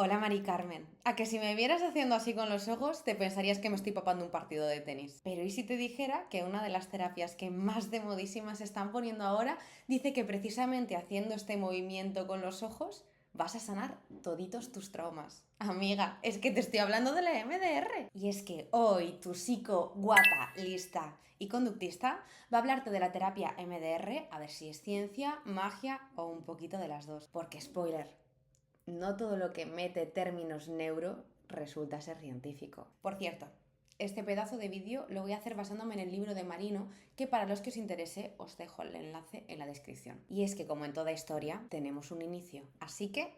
Hola Mari Carmen, a que si me vieras haciendo así con los ojos te pensarías que me estoy papando un partido de tenis. Pero ¿y si te dijera que una de las terapias que más de modísimas se están poniendo ahora dice que precisamente haciendo este movimiento con los ojos vas a sanar toditos tus traumas? Amiga, es que te estoy hablando de la MDR. Y es que hoy tu psico guapa, lista y conductista va a hablarte de la terapia MDR, a ver si es ciencia, magia o un poquito de las dos. Porque spoiler, no todo lo que mete términos neuro resulta ser científico. Por cierto, este pedazo de vídeo lo voy a hacer basándome en el libro de Marino, que para los que os interese os dejo el enlace en la descripción. Y es que como en toda historia, tenemos un inicio. Así que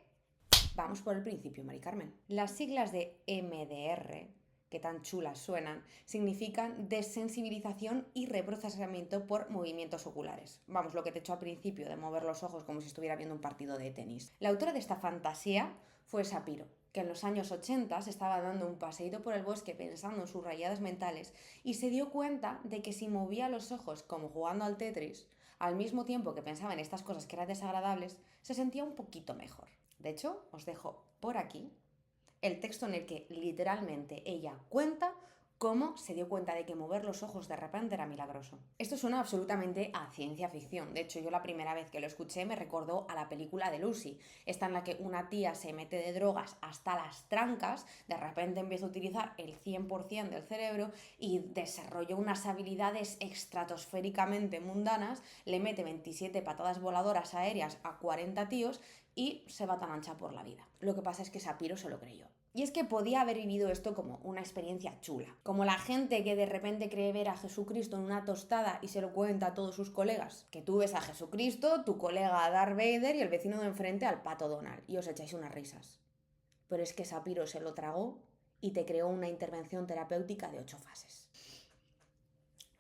vamos por el principio, Mari Carmen. Las siglas de MDR, que tan chulas suenan, significan desensibilización y reprocesamiento por movimientos oculares. Vamos, lo que te he hecho al principio, de mover los ojos como si estuviera viendo un partido de tenis. La autora de esta fantasía fue Shapiro, que en los años 80 se estaba dando un paseíto por el bosque pensando en sus rayadas mentales y se dio cuenta de que si movía los ojos como jugando al Tetris, al mismo tiempo que pensaba en estas cosas que eran desagradables, se sentía un poquito mejor. De hecho, os dejo por aquí el texto en el que literalmente ella cuenta cómo se dio cuenta de que mover los ojos de repente era milagroso. Esto suena absolutamente a ciencia ficción. De hecho, yo la primera vez que lo escuché me recordó a la película de Lucy, esta en la que una tía se mete de drogas hasta las trancas, de repente empieza a utilizar el 100% del cerebro y desarrolla unas habilidades estratosféricamente mundanas, le mete 27 patadas voladoras aéreas a 40 tíos y se va tan ancha por la vida. Lo que pasa es que Shapiro se lo creyó. Y es que podía haber vivido esto como una experiencia chula. Como la gente que de repente cree ver a Jesucristo en una tostada y se lo cuenta a todos sus colegas. Que tú ves a Jesucristo, tu colega a Darth Vader y el vecino de enfrente al Pato Donald. Y os echáis unas risas. Pero es que Shapiro se lo tragó y te creó una intervención terapéutica de 8 fases.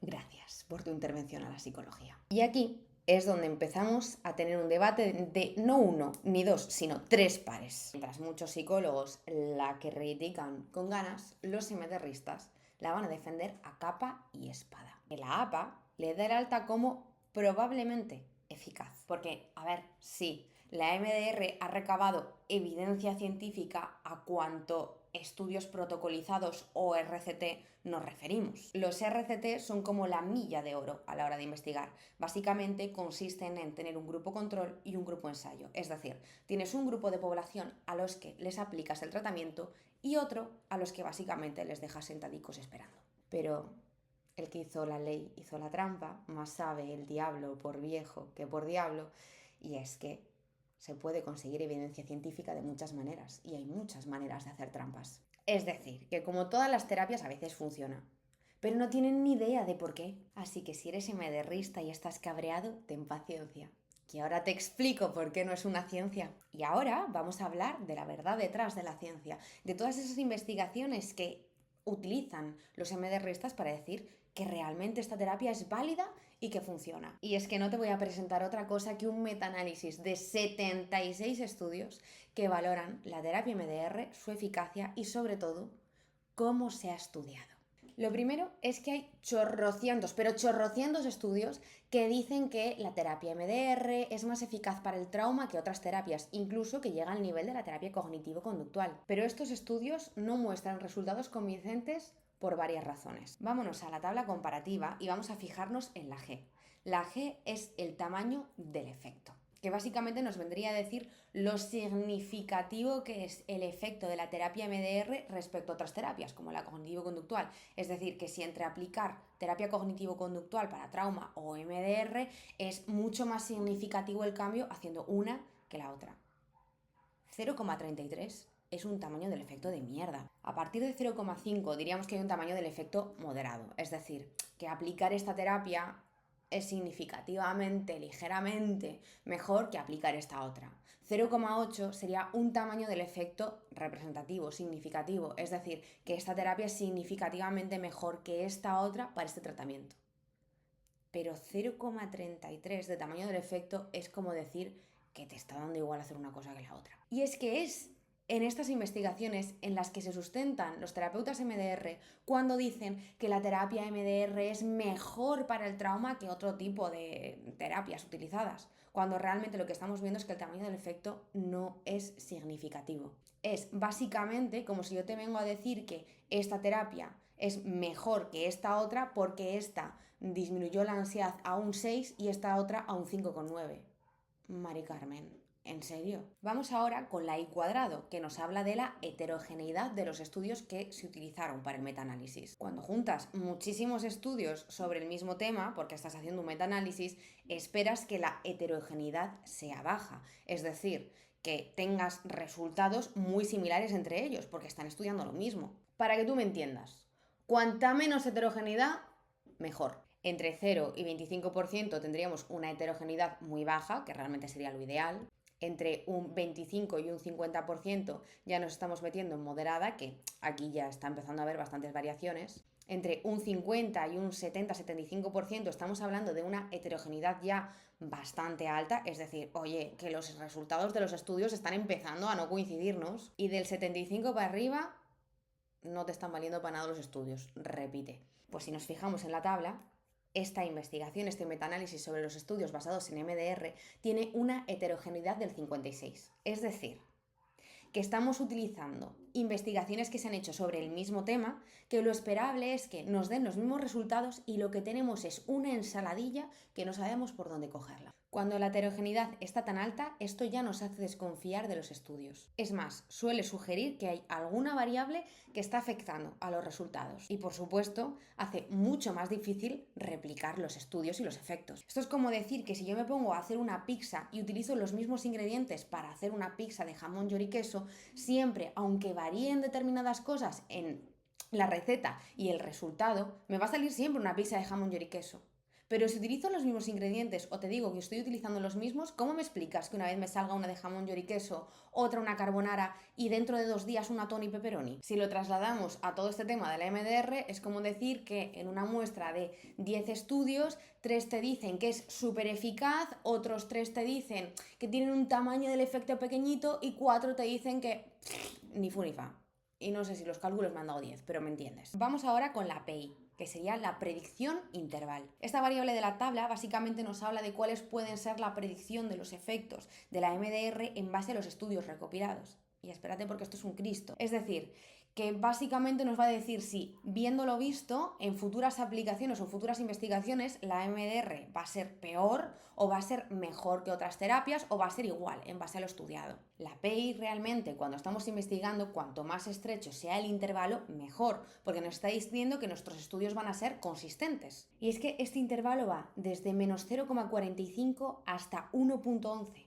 Gracias por tu intervención a la psicología. Y aquí es donde empezamos a tener un debate de no uno ni dos, sino tres pares. Mientras muchos psicólogos la que critican con ganas, los MDRistas la van a defender a capa y espada. Que la APA le da el alta como probablemente eficaz. Porque, a ver, sí, la MDR ha recabado evidencia científica a cuanto estudios protocolizados o RCT nos referimos. Los RCT son como la milla de oro a la hora de investigar. Básicamente consisten en tener un grupo control y un grupo ensayo. Es decir, tienes un grupo de población a los que les aplicas el tratamiento y otro a los que básicamente les dejas sentadicos esperando. Pero el que hizo la ley hizo la trampa, más sabe el diablo por viejo que por diablo, y es que se puede conseguir evidencia científica de muchas maneras, y hay muchas maneras de hacer trampas. Es decir, que como todas las terapias a veces funciona, pero no tienen ni idea de por qué. Así que si eres MDRista y estás cabreado, ten paciencia, que ahora te explico por qué no es una ciencia. Y ahora vamos a hablar de la verdad detrás de la ciencia, de todas esas investigaciones que utilizan los MDRistas para decir que realmente esta terapia es válida y que funciona. Y es que no te voy a presentar otra cosa que un metaanálisis de 76 estudios que valoran la terapia MDR, su eficacia y sobre todo cómo se ha estudiado. Lo primero es que hay chorrocientos, pero chorrocientos estudios que dicen que la terapia MDR es más eficaz para el trauma que otras terapias, incluso que llega al nivel de la terapia cognitivo-conductual. Pero estos estudios no muestran resultados convincentes por varias razones. Vámonos a la tabla comparativa y vamos a fijarnos en la G. La G es el tamaño del efecto, que básicamente nos vendría a decir lo significativo que es el efecto de la terapia MDR respecto a otras terapias, como la cognitivo-conductual. Es decir, que si entre aplicar terapia cognitivo-conductual para trauma o MDR es mucho más significativo el cambio haciendo una que la otra. 0,33 es un tamaño del efecto de mierda. A partir de 0,5 diríamos que hay un tamaño del efecto moderado. Es decir, que aplicar esta terapia es significativamente, ligeramente mejor que aplicar esta otra. 0,8 sería un tamaño del efecto representativo, significativo, es decir, que esta terapia es significativamente mejor que esta otra para este tratamiento. Pero 0,33 de tamaño del efecto es como decir que te está dando igual hacer una cosa que la otra. Y es que es en estas investigaciones en las que se sustentan los terapeutas MDR cuando dicen que la terapia MDR es mejor para el trauma que otro tipo de terapias utilizadas, cuando realmente lo que estamos viendo es que el tamaño del efecto no es significativo. Es básicamente como si yo te vengo a decir que esta terapia es mejor que esta otra porque esta disminuyó la ansiedad a un 6 y esta otra a un 5,9. Mari Carmen, ¿en serio? Vamos ahora con la I cuadrado, que nos habla de la heterogeneidad de los estudios que se utilizaron para el metaanálisis. Cuando juntas muchísimos estudios sobre el mismo tema, porque estás haciendo un metaanálisis, esperas que la heterogeneidad sea baja, es decir, que tengas resultados muy similares entre ellos, porque están estudiando lo mismo. Para que tú me entiendas, cuanta menos heterogeneidad, mejor. Entre 0 y 25% tendríamos una heterogeneidad muy baja, que realmente sería lo ideal. Entre un 25 y un 50% ya nos estamos metiendo en moderada, que aquí ya está empezando a haber bastantes variaciones. Entre un 50 y un 70-75% estamos hablando de una heterogeneidad ya bastante alta, es decir, oye, que los resultados de los estudios están empezando a no coincidirnos. Y del 75 para arriba no te están valiendo para nada los estudios, repite. Pues si nos fijamos en la tabla, esta investigación, este metaanálisis sobre los estudios basados en MDR, tiene una heterogeneidad del 56. Es decir, que estamos utilizando investigaciones que se han hecho sobre el mismo tema, que lo esperable es que nos den los mismos resultados y lo que tenemos es una ensaladilla que no sabemos por dónde cogerla. Cuando la heterogeneidad está tan alta, esto ya nos hace desconfiar de los estudios. Es más, suele sugerir que hay alguna variable que está afectando a los resultados. Y por supuesto, hace mucho más difícil replicar los estudios y los efectos. Esto es como decir que si yo me pongo a hacer una pizza y utilizo los mismos ingredientes para hacer una pizza de jamón, york y queso, siempre, aunque varíen determinadas cosas en la receta y el resultado, me va a salir siempre una pizza de jamón, york y queso. Pero si utilizo los mismos ingredientes o te digo que estoy utilizando los mismos, ¿cómo me explicas que una vez me salga una de jamón, york y queso, otra una carbonara y dentro de 2 días una Tony pepperoni? Si lo trasladamos a todo este tema de la MDR, es como decir que en una muestra de 10 estudios, 3 te dicen que es súper eficaz, otros 3 te dicen que tienen un tamaño del efecto pequeñito y 4 te dicen que ni fu ni fa. Y no sé si los cálculos me han dado 10, pero me entiendes. Vamos ahora con la PI, que sería la predicción interval. Esta variable de la tabla básicamente nos habla de cuáles pueden ser la predicción de los efectos de la MDR en base a los estudios recopilados. Y espérate porque esto es un Cristo. Es decir, que básicamente nos va a decir si, viéndolo visto, en futuras aplicaciones o futuras investigaciones, la MDR va a ser peor o va a ser mejor que otras terapias o va a ser igual en base a lo estudiado. La PI realmente, cuando estamos investigando, cuanto más estrecho sea el intervalo, mejor, porque nos está diciendo que nuestros estudios van a ser consistentes. Y es que este intervalo va desde menos 0,45 hasta 1,11.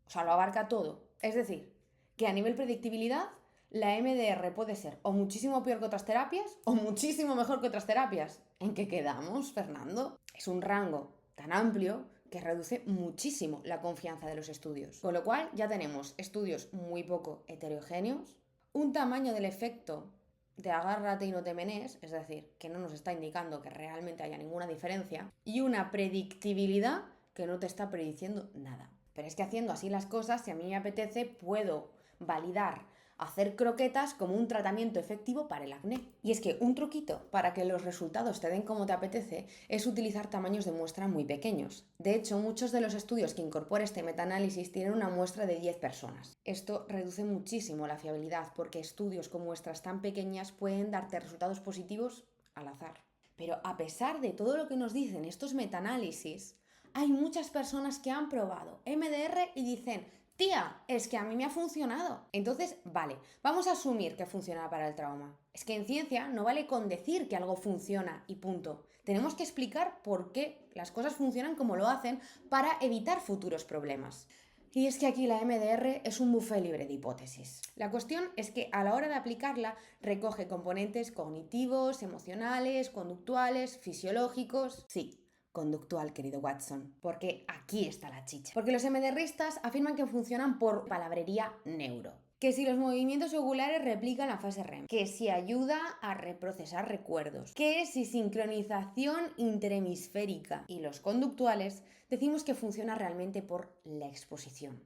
O sea, lo abarca todo. Es decir, que a nivel predictibilidad, la MDR puede ser o muchísimo peor que otras terapias o muchísimo mejor que otras terapias. ¿En qué quedamos, Fernando? Es un rango tan amplio que reduce muchísimo la confianza de los estudios. Con lo cual ya tenemos estudios muy poco heterogéneos, un tamaño del efecto de agárrate y no te menees, es decir, que no nos está indicando que realmente haya ninguna diferencia, y una predictibilidad que no te está prediciendo nada. Pero es que haciendo así las cosas, si a mí me apetece, puedo validar hacer croquetas como un tratamiento efectivo para el acné. Y es que un truquito para que los resultados te den como te apetece es utilizar tamaños de muestra muy pequeños. De hecho, muchos de los estudios que incorpora este metaanálisis tienen una muestra de 10 personas. Esto reduce muchísimo la fiabilidad porque estudios con muestras tan pequeñas pueden darte resultados positivos al azar. Pero a pesar de todo lo que nos dicen estos metaanálisis, hay muchas personas que han probado MDR y dicen: tía, es que a mí me ha funcionado. Entonces, vale, vamos a asumir que funciona para el trauma. Es que en ciencia no vale con decir que algo funciona y punto. Tenemos que explicar por qué las cosas funcionan como lo hacen para evitar futuros problemas. Y es que aquí la MDR es un buffet libre de hipótesis. La cuestión es que a la hora de aplicarla recoge componentes cognitivos, emocionales, conductuales, fisiológicos. Sí, conductual, querido Watson, porque aquí está la chicha. Porque los MDRistas afirman que funcionan por palabrería neuro. Que si los movimientos oculares replican la fase REM, que si ayuda a reprocesar recuerdos, que si sincronización interhemisférica. Y los conductuales decimos que funciona realmente por la exposición.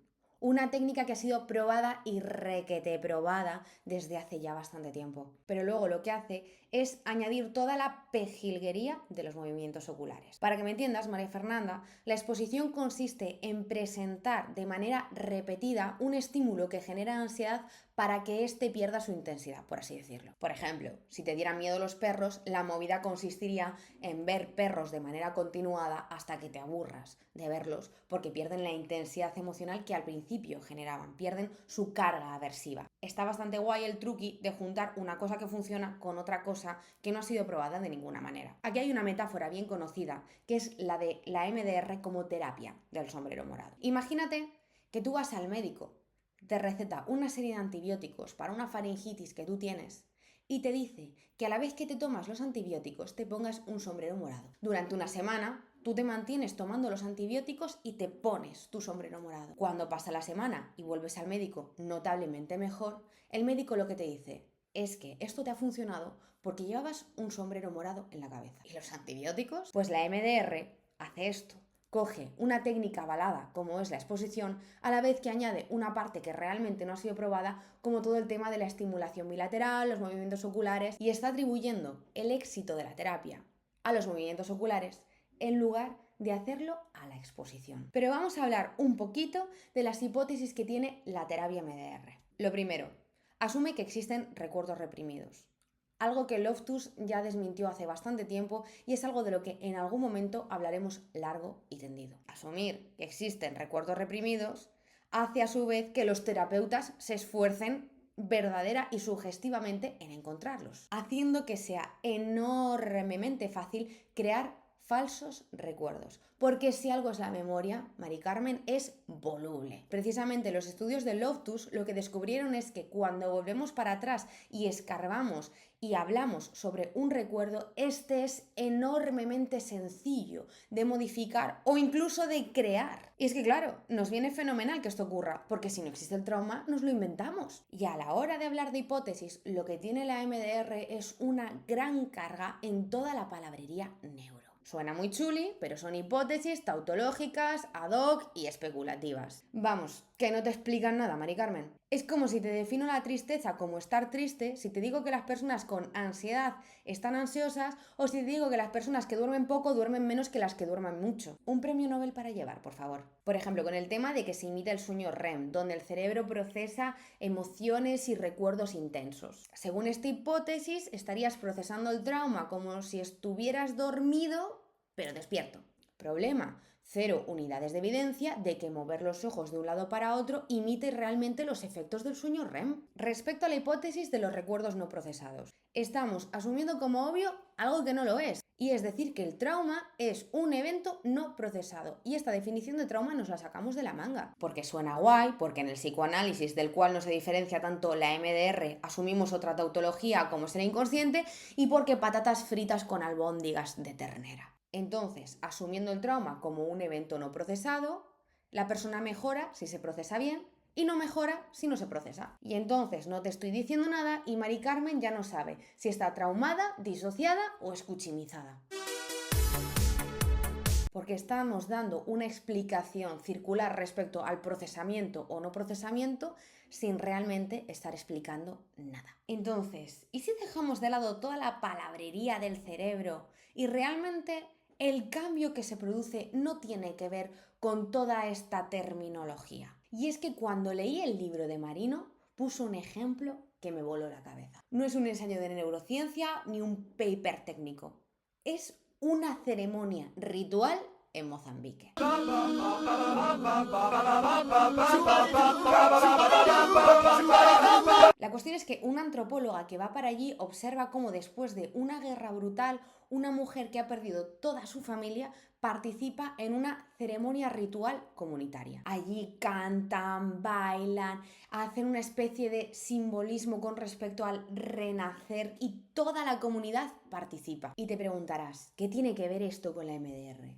Una técnica que ha sido probada y requete probada desde hace ya bastante tiempo. Pero luego lo que hace es añadir toda la pejilguería de los movimientos oculares. Para que me entiendas, María Fernanda, la exposición consiste en presentar de manera repetida un estímulo que genera ansiedad para que éste pierda su intensidad, por así decirlo. Por ejemplo, si te dieran miedo los perros, la movida consistiría en ver perros de manera continuada hasta que te aburras de verlos, porque pierden la intensidad emocional que al principio generaban, pierden su carga aversiva. Está bastante guay el truqui de juntar una cosa que funciona con otra cosa que no ha sido probada de ninguna manera. Aquí hay una metáfora bien conocida, que es la de la MDR como terapia del sombrero morado. Imagínate que tú vas al médico, te receta una serie de antibióticos para una faringitis que tú tienes y te dice que a la vez que te tomas los antibióticos te pongas un sombrero morado. Durante una semana tú te mantienes tomando los antibióticos y te pones tu sombrero morado. Cuando pasa la semana y vuelves al médico notablemente mejor, el médico lo que te dice es que esto te ha funcionado porque llevabas un sombrero morado en la cabeza. ¿Y los antibióticos? Pues la MDR hace esto. Coge una técnica avalada como es la exposición, a la vez que añade una parte que realmente no ha sido probada, como todo el tema de la estimulación bilateral, los movimientos oculares, y está atribuyendo el éxito de la terapia a los movimientos oculares en lugar de hacerlo a la exposición. Pero vamos a hablar un poquito de las hipótesis que tiene la terapia MDR. Lo primero, asume que existen recuerdos reprimidos. Algo que Loftus ya desmintió hace bastante tiempo y es algo de lo que en algún momento hablaremos largo y tendido. Asumir que existen recuerdos reprimidos hace a su vez que los terapeutas se esfuercen verdadera y sugestivamente en encontrarlos, haciendo que sea enormemente fácil crear falsos recuerdos. Porque si algo es la memoria, Mari Carmen, es voluble. Precisamente los estudios de Loftus lo que descubrieron es que cuando volvemos para atrás y escarbamos y hablamos sobre un recuerdo, este es enormemente sencillo de modificar o incluso de crear. Y es que claro, nos viene fenomenal que esto ocurra, porque si no existe el trauma, nos lo inventamos. Y a la hora de hablar de hipótesis, lo que tiene la MDR es una gran carga en toda la palabrería neuro. Suena muy chuli, pero son hipótesis tautológicas, ad hoc y especulativas. Vamos, que no te explican nada, Mari Carmen. Es como si te defino la tristeza como estar triste, si te digo que las personas con ansiedad están ansiosas, o si te digo que las personas que duermen poco duermen menos que las que duermen mucho. Un premio Nobel para llevar, por favor. Por ejemplo, con el tema de que se imita el sueño REM, donde el cerebro procesa emociones y recuerdos intensos. Según esta hipótesis, estarías procesando el trauma como si estuvieras dormido, pero despierto. Problema: 0 unidades de evidencia de que mover los ojos de un lado para otro imite realmente los efectos del sueño REM. Respecto a la hipótesis de los recuerdos no procesados, estamos asumiendo como obvio algo que no lo es, y es decir que el trauma es un evento no procesado, y esta definición de trauma nos la sacamos de la manga, porque suena guay, porque en el psicoanálisis, del cual no se diferencia tanto la MDR, asumimos otra tautología como ser inconsciente, y porque patatas fritas con albóndigas de ternera. Entonces, asumiendo el trauma como un evento no procesado, la persona mejora si se procesa bien y no mejora si no se procesa. Y entonces no te estoy diciendo nada y Mari Carmen ya no sabe si está traumada, disociada o escuchimizada. Porque estamos dando una explicación circular respecto al procesamiento o no procesamiento sin realmente estar explicando nada. Entonces, ¿y si dejamos de lado toda la palabrería del cerebro y realmente el cambio que se produce no tiene que ver con toda esta terminología? Y es que cuando leí el libro de Marino, puso un ejemplo que me voló la cabeza. No es un ensayo de neurociencia ni un paper técnico. Es una ceremonia ritual en Mozambique. La cuestión es que una antropóloga que va para allí observa cómo después de una guerra brutal, una mujer que ha perdido toda su familia participa en una ceremonia ritual comunitaria. Allí cantan, bailan, hacen una especie de simbolismo con respecto al renacer y toda la comunidad participa. Y te preguntarás, ¿qué tiene que ver esto con la MDR?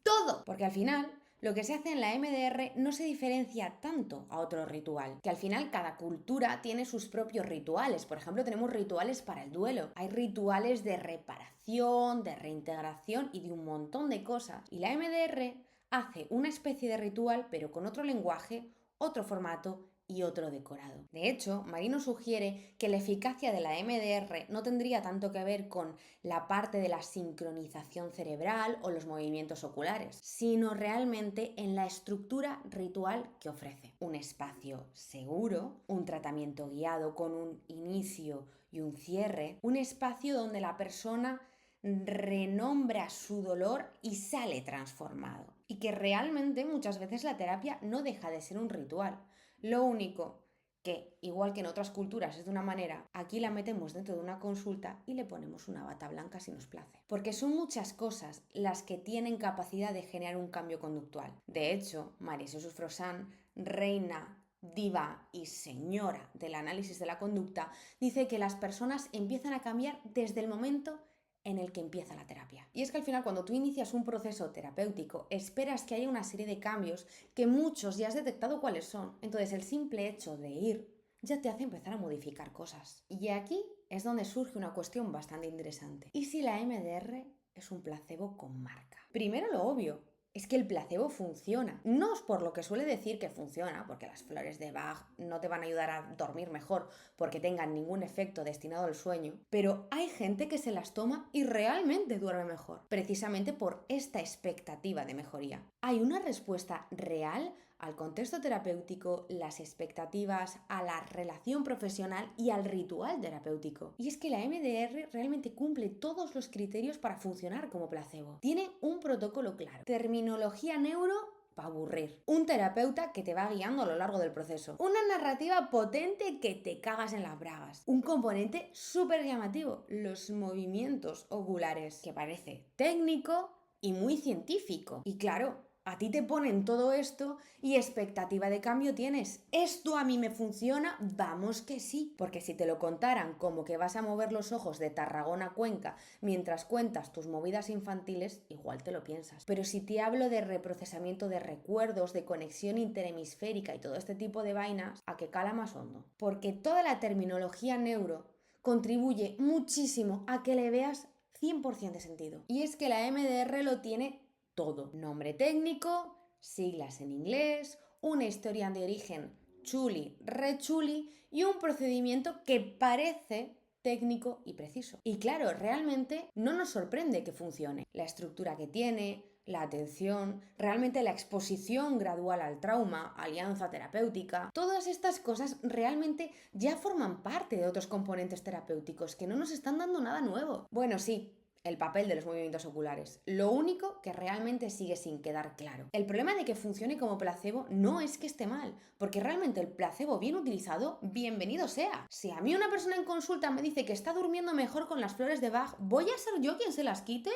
Todo, porque al final lo que se hace en la MDR no se diferencia tanto a otro ritual, que al final cada cultura tiene sus propios rituales. Por ejemplo, tenemos rituales para el duelo, hay rituales de reparación, de reintegración y de un montón de cosas. Y la MDR hace una especie de ritual, pero con otro lenguaje, otro formato y otro decorado. De hecho, Marino sugiere que la eficacia de la MDR no tendría tanto que ver con la parte de la sincronización cerebral o los movimientos oculares, sino realmente en la estructura ritual que ofrece. Un espacio seguro, un tratamiento guiado con un inicio y un cierre, un espacio donde la persona renombra su dolor y sale transformado. Y que realmente muchas veces la terapia no deja de ser un ritual. Lo único que, igual que en otras culturas es de una manera, aquí la metemos dentro de una consulta y le ponemos una bata blanca si nos place. Porque son muchas cosas las que tienen capacidad de generar un cambio conductual. De hecho, María Jesús Frossán, reina, diva y señora del análisis de la conducta, dice que las personas empiezan a cambiar desde el momento en el que empieza la terapia. Y es que al final, cuando tú inicias un proceso terapéutico, esperas que haya una serie de cambios que muchos ya has detectado cuáles son. Entonces, el simple hecho de ir ya te hace empezar a modificar cosas. Y aquí es donde surge una cuestión bastante interesante. ¿Y si la MDR es un placebo con marca? Primero lo obvio, es que el placebo funciona. No es por lo que suele decir que funciona, porque las flores de Bach no te van a ayudar a dormir mejor porque tengan ningún efecto destinado al sueño, pero hay gente que se las toma y realmente duerme mejor, precisamente por esta expectativa de mejoría. Hay una respuesta real al contexto terapéutico, las expectativas, a la relación profesional y al ritual terapéutico. Y es que la MDR realmente cumple todos los criterios para funcionar como placebo. Tiene un protocolo claro, terminología neuro para aburrir, un terapeuta que te va guiando a lo largo del proceso, una narrativa potente que te cagas en las bragas, un componente súper llamativo, los movimientos oculares, que parece técnico y muy científico. Y claro, a ti te ponen todo esto y expectativa de cambio tienes. ¿Esto a mí me funciona? Vamos que sí. Porque si te lo contaran como que vas a mover los ojos de Tarragona a Cuenca mientras cuentas tus movidas infantiles, igual te lo piensas. Pero si te hablo de reprocesamiento de recuerdos, de conexión interhemisférica y todo este tipo de vainas, a que cala más hondo. Porque toda la terminología neuro contribuye muchísimo a que le veas 100% de sentido. Y es que la MDR lo tiene todo. Nombre técnico, siglas en inglés, una historia de origen chuli, re chuli y un procedimiento que parece técnico y preciso. Y claro, realmente no nos sorprende que funcione. La estructura que tiene, la atención, realmente la exposición gradual al trauma, alianza terapéutica, todas estas cosas realmente ya forman parte de otros componentes terapéuticos que no nos están dando nada nuevo. Bueno, sí, el papel de los movimientos oculares. Lo único que realmente sigue sin quedar claro. El problema de que funcione como placebo no es que esté mal, porque realmente el placebo bien utilizado, bienvenido sea. Si a mí una persona en consulta me dice que está durmiendo mejor con las flores de Bach, ¿voy a ser yo quien se las quite?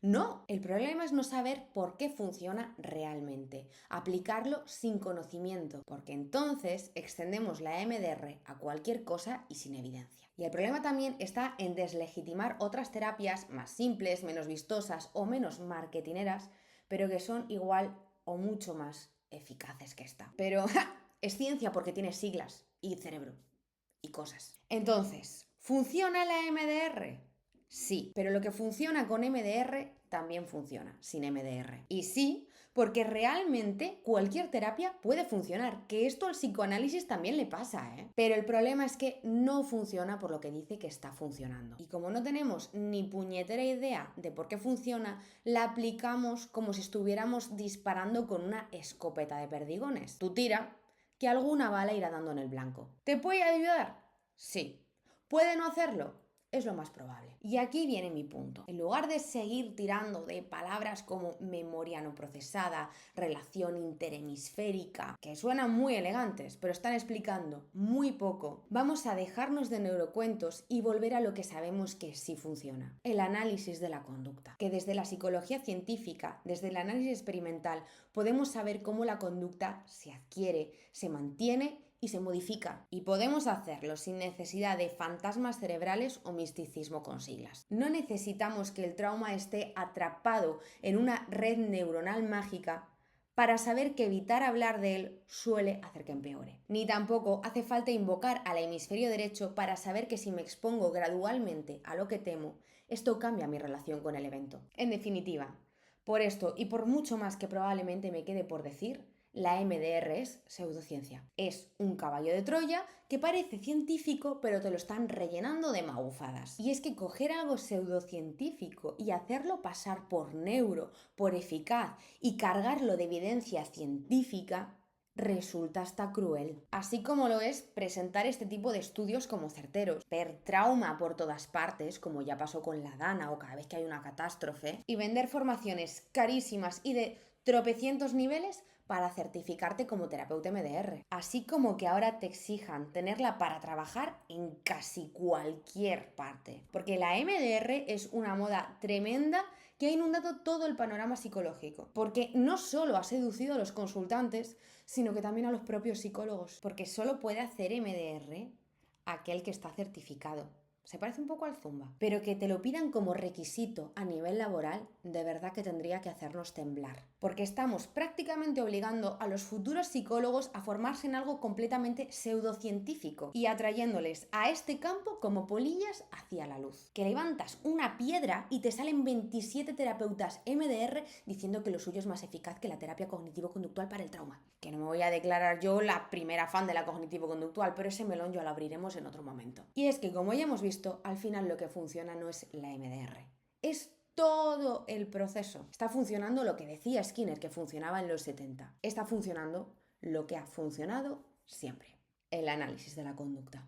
No. El problema es no saber por qué funciona realmente. Aplicarlo sin conocimiento, porque entonces extendemos la MDR a cualquier cosa y sin evidencia. Y el problema también está en deslegitimar otras terapias más simples, menos vistosas o menos marketineras, pero que son igual o mucho más eficaces que esta. Pero ¡ja!, es ciencia porque tiene siglas y cerebro y cosas. Entonces, ¿funciona la MDR? Sí, pero lo que funciona con MDR también funciona sin MDR. Y sí, porque realmente cualquier terapia puede funcionar, que esto al psicoanálisis también le pasa, ¿eh? Pero el problema es que no funciona por lo que dice que está funcionando. Y como no tenemos ni puñetera idea de por qué funciona, la aplicamos como si estuviéramos disparando con una escopeta de perdigones. Tú tira, que alguna bala irá dando en el blanco. ¿Te puede ayudar? Sí. ¿Puede no hacerlo? Es lo más probable. Y aquí viene mi punto. En lugar de seguir tirando de palabras como memoria no procesada, relación interhemisférica, que suenan muy elegantes, pero están explicando muy poco, vamos a dejarnos de neurocuentos y volver a lo que sabemos que sí funciona: el análisis de la conducta. Que desde la psicología científica, desde el análisis experimental, podemos saber cómo la conducta se adquiere, se mantiene y se modifica. Y podemos hacerlo sin necesidad de fantasmas cerebrales o misticismo con siglas. No necesitamos que el trauma esté atrapado en una red neuronal mágica para saber que evitar hablar de él suele hacer que empeore. Ni tampoco hace falta invocar al hemisferio derecho para saber que si me expongo gradualmente a lo que temo, esto cambia mi relación con el evento. En definitiva, por esto y por mucho más que probablemente me quede por decir, la MDR es pseudociencia. Es un caballo de Troya que parece científico, pero te lo están rellenando de magufadas. Y es que coger algo pseudocientífico y hacerlo pasar por neuro, por eficaz y cargarlo de evidencia científica resulta hasta cruel. Así como lo es presentar este tipo de estudios como certeros, ver trauma por todas partes, como ya pasó con la Dana o cada vez que hay una catástrofe, y vender formaciones carísimas y de tropecientos niveles para certificarte como terapeuta MDR. Así como que ahora te exijan tenerla para trabajar en casi cualquier parte. Porque la MDR es una moda tremenda que ha inundado todo el panorama psicológico. Porque no solo ha seducido a los consultantes, sino que también a los propios psicólogos. Porque solo puede hacer MDR aquel que está certificado. Se parece un poco al Zumba, pero que te lo pidan como requisito a nivel laboral, de verdad que tendría que hacernos temblar. Porque estamos prácticamente obligando a los futuros psicólogos a formarse en algo completamente pseudocientífico y atrayéndoles a este campo como polillas hacia la luz. Que levantas una piedra y te salen 27 terapeutas MDR diciendo que lo suyo es más eficaz que la terapia cognitivo-conductual para el trauma. Que no me voy a declarar yo la primera fan de la cognitivo-conductual, pero ese melón ya lo abriremos en otro momento. Y es que, como ya hemos visto, al final lo que funciona no es la MDR, es todo el proceso. Está funcionando lo que decía Skinner que funcionaba en los 70. Está funcionando lo que ha funcionado siempre: el análisis de la conducta.